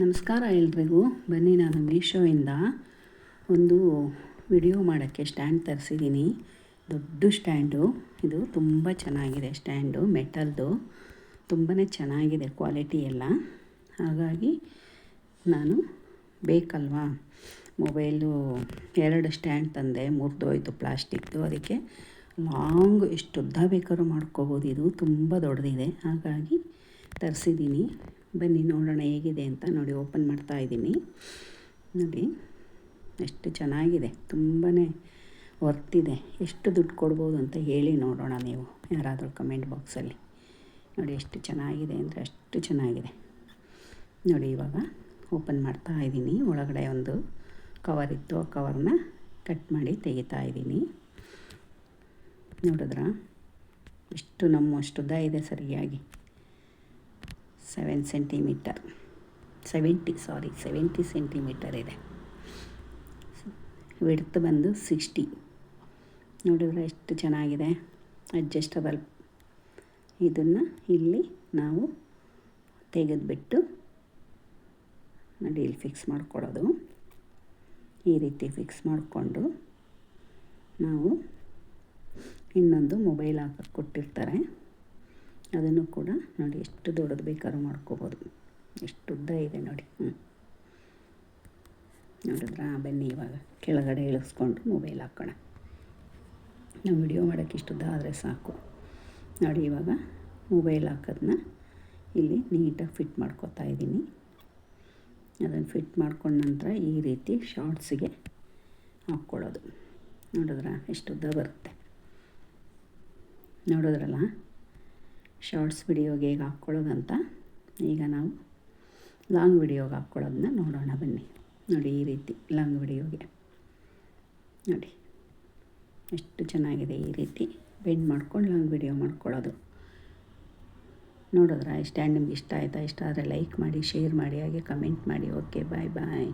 ನಮಸ್ಕಾರ ಎಲ್ರಿಗೂ. ಬನ್ನಿ, ನಾನು ಮೀಶೋಯಿಂದ ಒಂದು ವಿಡಿಯೋ ಮಾಡೋಕ್ಕೆ ಸ್ಟ್ಯಾಂಡ್ ತರಿಸಿದ್ದೀನಿ. ದೊಡ್ಡ ಸ್ಟ್ಯಾಂಡು. ಇದು ತುಂಬ ಚೆನ್ನಾಗಿದೆ ಸ್ಟ್ಯಾಂಡು, ಮೆಟಲ್ದು. ತುಂಬಾ ಚೆನ್ನಾಗಿದೆ ಕ್ವಾಲಿಟಿ ಎಲ್ಲ. ಹಾಗಾಗಿ ನಾನು ಬೇಕಲ್ವಾ, ಮೊಬೈಲು 2 ಸ್ಟ್ಯಾಂಡ್ ತಂದೆ, ಮುರಿದೋಯ್ತು ಪ್ಲಾಸ್ಟಿಕ್ದು. ಅದಕ್ಕೆ ಲಾಂಗ್ ಎಷ್ಟು ಉದ್ದ ಬೇಕಾದ್ರೂ ಮಾಡ್ಕೋಬೋದು. ಇದು ತುಂಬ ದೊಡ್ಡದಿದೆ, ಹಾಗಾಗಿ ತರಿಸಿದ್ದೀನಿ. ಬನ್ನಿ ನೋಡೋಣ ಹೇಗಿದೆ ಅಂತ. ನೋಡಿ, ಓಪನ್ ಮಾಡ್ತಾ ಇದ್ದೀನಿ. ನೋಡಿ ಎಷ್ಟು ಚೆನ್ನಾಗಿದೆ, ತುಂಬಾ ವರ್ತಿದೆ. ಎಷ್ಟು ದುಡ್ಡು ಕೊಡ್ಬೋದು ಅಂತ ಹೇಳಿ ನೋಡೋಣ ನೀವು ಯಾರಾದರೂ ಕಮೆಂಟ್ ಬಾಕ್ಸಲ್ಲಿ. ನೋಡಿ ಎಷ್ಟು ಚೆನ್ನಾಗಿದೆ ಅಂದರೆ ಅಷ್ಟು ಚೆನ್ನಾಗಿದೆ. ನೋಡಿ, ಇವಾಗ ಓಪನ್ ಮಾಡ್ತಾ ಇದ್ದೀನಿ. ಒಳಗಡೆ ಒಂದು ಕವರ್ ಇತ್ತು, ಆ ಕವರ್ನ ಕಟ್ ಮಾಡಿ ತೆಗಿತಾ ಇದ್ದೀನಿ. ನೋಡಿದ್ರಾ ಎಷ್ಟು ನಮ್ಮಷ್ಟು ಉದ್ದ ಇದೆ, ಸರಿಯಾಗಿ 70 ಸೆಂಟಿಮೀಟರ್ ಇದೆ. ವಿಡ್ತ್ ಬಂದು 60. ನೋಡಿದ್ರೆ ಎಷ್ಟು ಚೆನ್ನಾಗಿದೆ, ಅಡ್ಜಸ್ಟಬಲ್. ಇದನ್ನು ಇಲ್ಲಿ ನಾವು ತೆಗೆದುಬಿಟ್ಟು ನೋಡಿ ಇಲ್ಲಿ ಫಿಕ್ಸ್ ಮಾಡ್ಕೊಳ್ಳೋದು. ಈ ರೀತಿ ಫಿಕ್ಸ್ ಮಾಡಿಕೊಂಡು ನಾವು ಇನ್ನೊಂದು ಮೊಬೈಲ್ ಹಾಕಕ್ಕೆ ಕೊಟ್ಟಿರ್ತಾರೆ, ಅದನ್ನು ಕೂಡ ನೋಡಿ ಎಷ್ಟು ದೊಡ್ಡದು ಬೇಕಾದ್ರೂ ಮಾಡ್ಕೋಬೋದು. ಎಷ್ಟು ಉದ್ದ ಇದೆ ನೋಡಿ. ನೋಡಿದ್ರಾ? ಬನ್ನಿ ಇವಾಗ ಕೆಳಗಡೆ ಇಳಿಸ್ಕೊಂಡು ಮೊಬೈಲ್ ಹಾಕೋಣ. ನಾವು ವಿಡಿಯೋ ಮಾಡೋಕ್ಕೆ ಇಷ್ಟು ಉದ್ದ ಆದರೆ ಸಾಕು. ನೋಡಿ, ಇವಾಗ ಮೊಬೈಲ್ ಹಾಕೋದನ್ನ ಇಲ್ಲಿ ನೀಟಾಗಿ ಫಿಟ್ ಮಾಡ್ಕೊತಾ ಇದ್ದೀನಿ. ಅದನ್ನು ಫಿಟ್ ಮಾಡ್ಕೊಂಡ ನಂತರ ಈ ರೀತಿ ಶಾರ್ಟ್ಸಿಗೆ ಹಾಕ್ಕೊಳ್ಳೋದು. ನೋಡಿದ್ರಾ ಎಷ್ಟು ಉದ್ದ ಬರುತ್ತೆ? ನೋಡಿದ್ರಲ್ಲ ಶಾರ್ಟ್ಸ್ ವಿಡಿಯೋಗೆ ಹೇಗೆ ಹಾಕ್ಕೊಳ್ಳೋದಂತ. ಈಗ ನಾವು ಲಾಂಗ್ ವಿಡಿಯೋಗೆ ಹಾಕ್ಕೊಳ್ಳೋದನ್ನ ನೋಡೋಣ ಬನ್ನಿ. ನೋಡಿ, ಈ ರೀತಿ ಲಾಂಗ್ ವಿಡಿಯೋಗೆ ನೋಡಿ ಎಷ್ಟು ಚೆನ್ನಾಗಿದೆ. ಈ ರೀತಿ ಬೆಂಡ್ ಮಾಡ್ಕೊಂಡು ಲಾಂಗ್ ವಿಡಿಯೋ ಮಾಡ್ಕೊಳ್ಳೋದು. ನೋಡಿದ್ರಾ? ಈ ಸ್ಟ್ಯಾಂಡ್ ನಿಮ್ಗೆ ಇಷ್ಟ ಆಯಿತಾ? ಇಷ್ಟ ಆದರೆ ಲೈಕ್ ಮಾಡಿ, ಶೇರ್ ಮಾಡಿ, ಹಾಗೆ ಕಮೆಂಟ್ ಮಾಡಿ. ಓಕೆ, ಬಾಯ್.